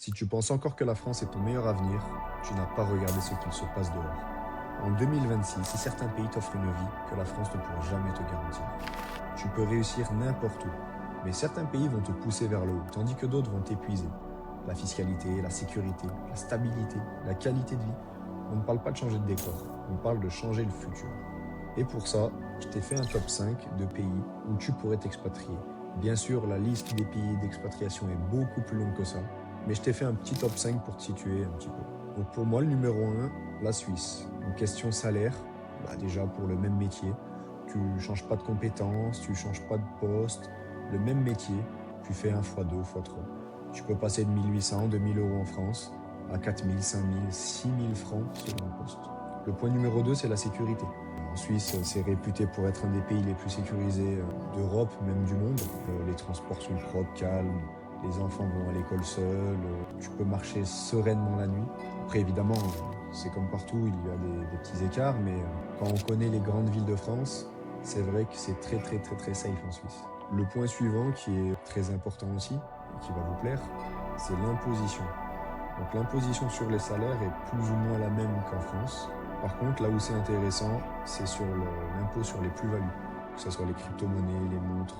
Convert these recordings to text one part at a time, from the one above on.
Si tu penses encore que la France est ton meilleur avenir, tu n'as pas regardé ce qu'il se passe dehors. En 2026, si certains pays t'offrent une vie que la France ne pourra jamais te garantir, tu peux réussir n'importe où. Mais certains pays vont te pousser vers le haut, tandis que d'autres vont t'épuiser. La fiscalité, la sécurité, la stabilité, la qualité de vie. On ne parle pas de changer de décor, on parle de changer le futur. Et pour ça, je t'ai fait un top 5 de pays où tu pourrais t'expatrier. Bien sûr, la liste des pays d'expatriation est beaucoup plus longue que ça, mais je t'ai fait un petit top 5 pour te situer un petit peu. Donc pour moi, le numéro 1, la Suisse. Une question salaire, déjà pour le même métier, tu changes pas de compétences, tu changes pas de poste, le même métier, tu fais 1 fois 2 fois 3. Tu peux passer de 1800, 2000 euros en France à 4000, 5000, 6000 francs selon le poste. Le point numéro 2, c'est la sécurité. En Suisse, c'est réputé pour être un des pays les plus sécurisés d'Europe, même du monde. Les transports sont propres, calmes, les enfants vont à l'école seuls, tu peux marcher sereinement la nuit. Après, évidemment, c'est comme partout, il y a des petits écarts, mais quand on connaît les grandes villes de France, c'est vrai que c'est très très très très safe en Suisse. Le point suivant, qui est très important aussi, et qui va vous plaire, c'est l'imposition. Donc l'imposition sur les salaires est plus ou moins la même qu'en France. Par contre, là où c'est intéressant, c'est sur l'impôt sur les plus-values, que ce soit les crypto-monnaies, les montres,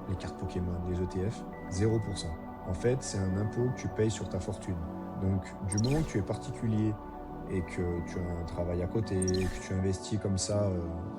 les cartes Pokémon, les ETF, 0%. En fait, c'est un impôt que tu payes sur ta fortune. Donc, du moment que tu es particulier et que tu as un travail à côté, que tu investis comme ça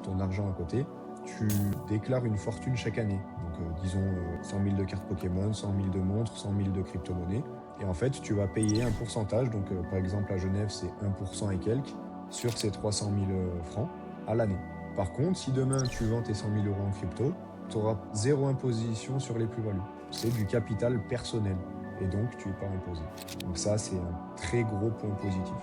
ton argent à côté, tu déclares une fortune chaque année. Donc, disons 100 000 de cartes Pokémon, 100 000 de montres, 100 000 de crypto-monnaies. Et en fait, tu vas payer un pourcentage. Donc, par exemple, à Genève, c'est 1% et quelques sur ces 300 000 francs à l'année. Par contre, si demain tu vends tes 100 000 euros en crypto, tu auras zéro imposition sur les plus-values. C'est du capital personnel et donc tu n'es pas imposé. Donc ça, c'est un très gros point positif.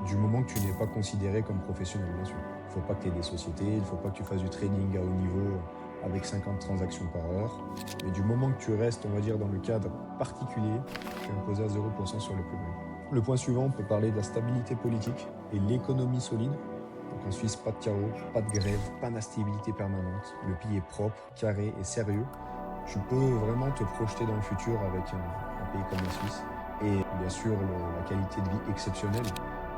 Du moment que tu n'es pas considéré comme professionnel, bien sûr. Il ne faut pas que tu aies des sociétés, il ne faut pas que tu fasses du trading à haut niveau avec 50 transactions par heure. Mais du moment que tu restes, on va dire, dans le cadre particulier, tu es imposé à 0% sur les plus-values. Le point suivant, on peut parler de la stabilité politique et l'économie solide. Donc en Suisse, pas de chaos, pas de grève, pas d'instabilité permanente. Le pays est propre, carré et sérieux. Tu peux vraiment te projeter dans le futur avec un pays comme la Suisse. Et bien sûr, la qualité de vie exceptionnelle.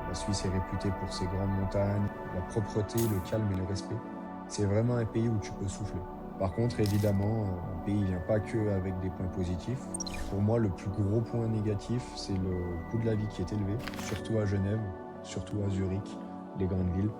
La Suisse est réputée pour ses grandes montagnes, la propreté, le calme et le respect. C'est vraiment un pays où tu peux souffler. Par contre, évidemment, un pays ne vient pas que avec des points positifs. Pour moi, le plus gros point négatif, c'est le coût de la vie qui est élevé, surtout à Genève, surtout à Zurich, les grandes villes.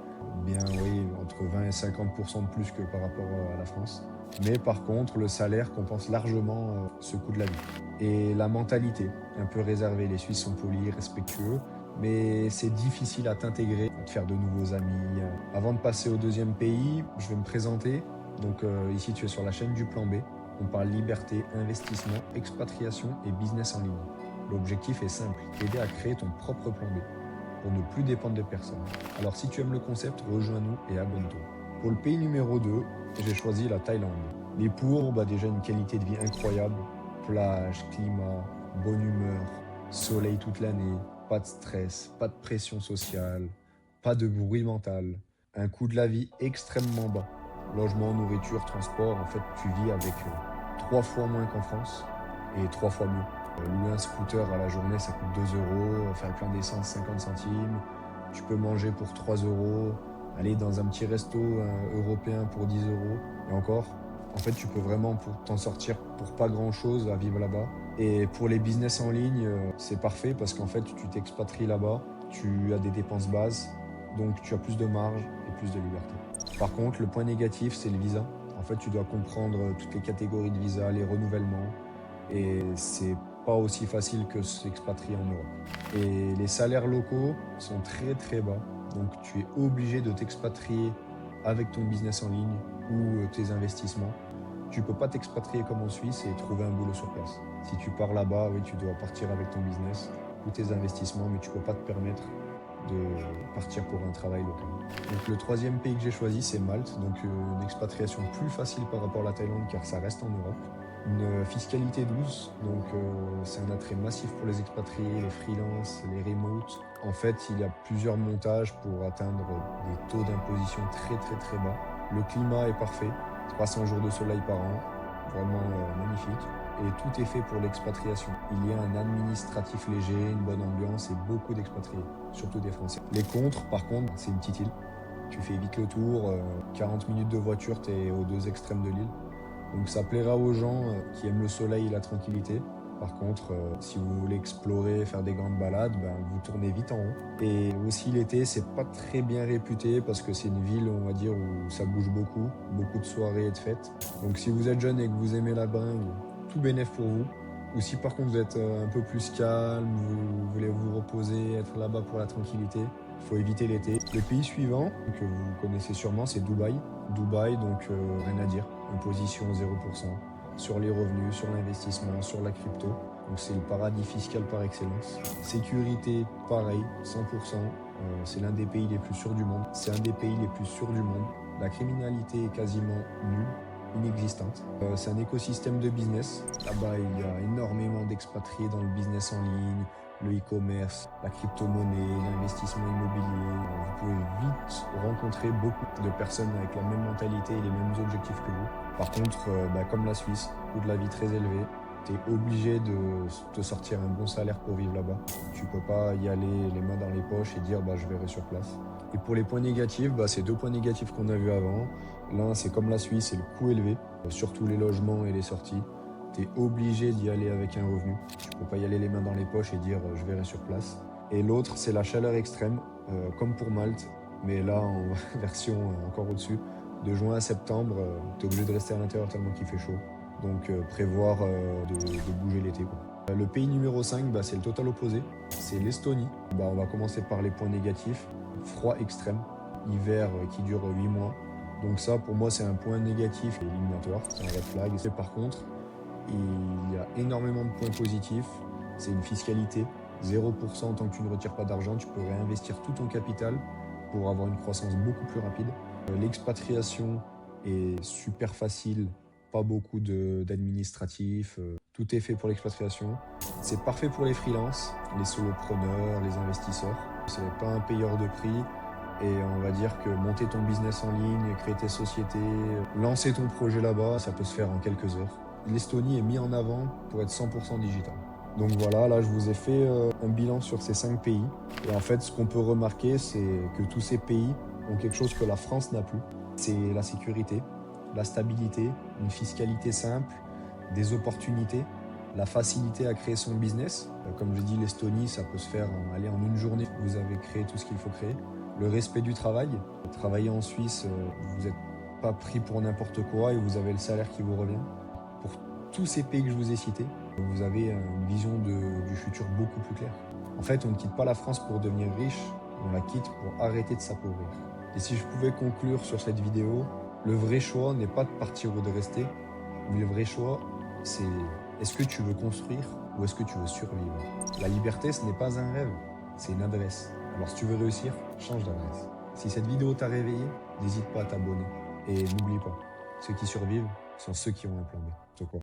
Bien oui, entre 20 et 50% de plus que par rapport à la France. Mais par contre, le salaire compense largement ce coût de la vie. Et la mentalité, un peu réservée. Les Suisses sont polis, respectueux, mais c'est difficile à t'intégrer, à te faire de nouveaux amis. Avant de passer au deuxième pays, je vais me présenter. Donc ici, tu es sur la chaîne du Plan B. On parle liberté, investissement, expatriation et business en ligne. L'objectif est simple, t'aider à créer ton propre plan B pour ne plus dépendre de personne. Alors si tu aimes le concept, rejoins-nous et abonne-toi. Pour le pays numéro 2, j'ai choisi la Thaïlande. Mais pour déjà une qualité de vie incroyable, plage, climat, bonne humeur, soleil toute l'année, pas de stress, pas de pression sociale, pas de bruit mental, un coût de la vie extrêmement bas. Logement, nourriture, transport, en fait tu vis avec 3 fois moins qu'en France et 3 fois mieux. Louer un scooter à la journée, ça coûte 2 euros. Faire plein d'essence, 50 centimes. Tu peux manger pour 3 euros. Aller dans un petit resto européen pour 10 euros. Et encore, en fait, tu peux vraiment t'en sortir pour pas grand-chose à vivre là-bas. Et pour les business en ligne, c'est parfait parce qu'en fait, tu t'expatries là-bas. Tu as des dépenses bases. Donc, tu as plus de marge et plus de liberté. Par contre, le point négatif, c'est le visa. En fait, tu dois comprendre toutes les catégories de visa, les renouvellements. Et c'est pas aussi facile que s'expatrier en Europe. Et les salaires locaux sont très très bas. Donc tu es obligé de t'expatrier avec ton business en ligne ou tes investissements. Tu peux pas t'expatrier comme en Suisse et trouver un boulot sur place. Si tu pars là-bas, oui, tu dois partir avec ton business ou tes investissements, mais tu peux pas te permettre de partir pour un travail local. Donc le troisième pays que j'ai choisi, c'est Malte. Donc une expatriation plus facile par rapport à la Thaïlande car ça reste en Europe. Une fiscalité douce, donc c'est un attrait massif pour les expatriés, les freelances, les remotes. En fait, il y a plusieurs montages pour atteindre des taux d'imposition très très bas. Le climat est parfait, 300 jours de soleil par an, vraiment magnifique. et tout est fait pour l'expatriation. Il y a un administratif léger, une bonne ambiance et beaucoup d'expatriés, surtout des Français. Les contres, par contre, c'est une petite île. Tu fais vite le tour, 40 minutes de voiture, tu es aux deux extrêmes de l'île. Donc ça plaira aux gens qui aiment le soleil et la tranquillité. Par contre, si vous voulez explorer, faire des grandes balades, vous tournez vite en haut. Et aussi l'été, c'est pas très bien réputé parce que c'est une ville, on va dire, où ça bouge beaucoup de soirées et de fêtes. Donc si vous êtes jeune et que vous aimez la bringue, tout bénef pour vous. Ou si par contre vous êtes un peu plus calme, vous voulez vous reposer, être là-bas pour la tranquillité, il faut éviter l'été. Le pays suivant, que vous connaissez sûrement, c'est Dubaï. Dubaï, donc rien à dire, imposition 0%. Sur les revenus, sur l'investissement, sur la crypto. Donc c'est le paradis fiscal par excellence. Sécurité, pareil, 100%. C'est l'un des pays les plus sûrs du monde. C'est un des pays les plus sûrs du monde. La criminalité est quasiment nulle, inexistante. C'est un écosystème de business. Là-bas, il y a énormément d'expatriés dans le business en ligne, le e-commerce, la crypto-monnaie, l'investissement immobilier. Vous pouvez vite rencontrer beaucoup de personnes avec la même mentalité et les mêmes objectifs que vous. Par contre, comme la Suisse, coût de la vie très élevé, tu es obligé de te sortir un bon salaire pour vivre là-bas. Tu peux pas y aller les mains dans les poches et dire je verrai sur place. Et pour les points négatifs, c'est deux points négatifs qu'on a vus avant. L'un, c'est comme la Suisse, c'est le coût élevé, surtout les logements et les sorties. Tu es obligé d'y aller avec un revenu. Tu peux pas y aller les mains dans les poches et dire je verrai sur place. Et l'autre, c'est la chaleur extrême, comme pour Malte, mais là en version encore au-dessus. De juin à septembre, tu es obligé de rester à l'intérieur tellement qu'il fait chaud. Donc prévoir de bouger l'été. Le pays numéro 5, c'est le total opposé. C'est l'Estonie. On va commencer par les points négatifs. Froid extrême, hiver qui dure 8 mois. Donc ça, pour moi, c'est un point négatif et éliminatoire. C'est un red flag. Et par contre, il y a énormément de points positifs. C'est une fiscalité. 0% tant que tu ne retires pas d'argent. Tu peux réinvestir tout ton capital pour avoir une croissance beaucoup plus rapide. L'expatriation est super facile, pas beaucoup d'administratifs, tout est fait pour l'expatriation. C'est parfait pour les freelances, les solopreneurs, les investisseurs. C'est pas un payeur de prix et on va dire que monter ton business en ligne, créer tes sociétés, lancer ton projet là-bas, ça peut se faire en quelques heures. L'Estonie est mise en avant pour être 100% digital. Donc voilà, là je vous ai fait un bilan sur ces 5 pays. Et en fait, ce qu'on peut remarquer, c'est que tous ces pays ont quelque chose que la France n'a plus. C'est la sécurité, la stabilité, une fiscalité simple, des opportunités, la facilité à créer son business. Comme je dis, l'Estonie, ça peut se faire en une journée. Vous avez créé tout ce qu'il faut créer. Le respect du travail. Travailler en Suisse, vous n'êtes pas pris pour n'importe quoi et vous avez le salaire qui vous revient. Pour tous ces pays que je vous ai cités, vous avez une vision du futur beaucoup plus claire. En fait, on ne quitte pas la France pour devenir riche, on la quitte pour arrêter de s'appauvrir. Et si je pouvais conclure sur cette vidéo, le vrai choix n'est pas de partir ou de rester, mais le vrai choix, c'est est-ce que tu veux construire ou est-ce que tu veux survivre? La liberté, ce n'est pas un rêve, c'est une adresse. Alors si tu veux réussir, change d'adresse. Si cette vidéo t'a réveillé, n'hésite pas à t'abonner. Et n'oublie pas, ceux qui survivent sont ceux qui ont un plan B.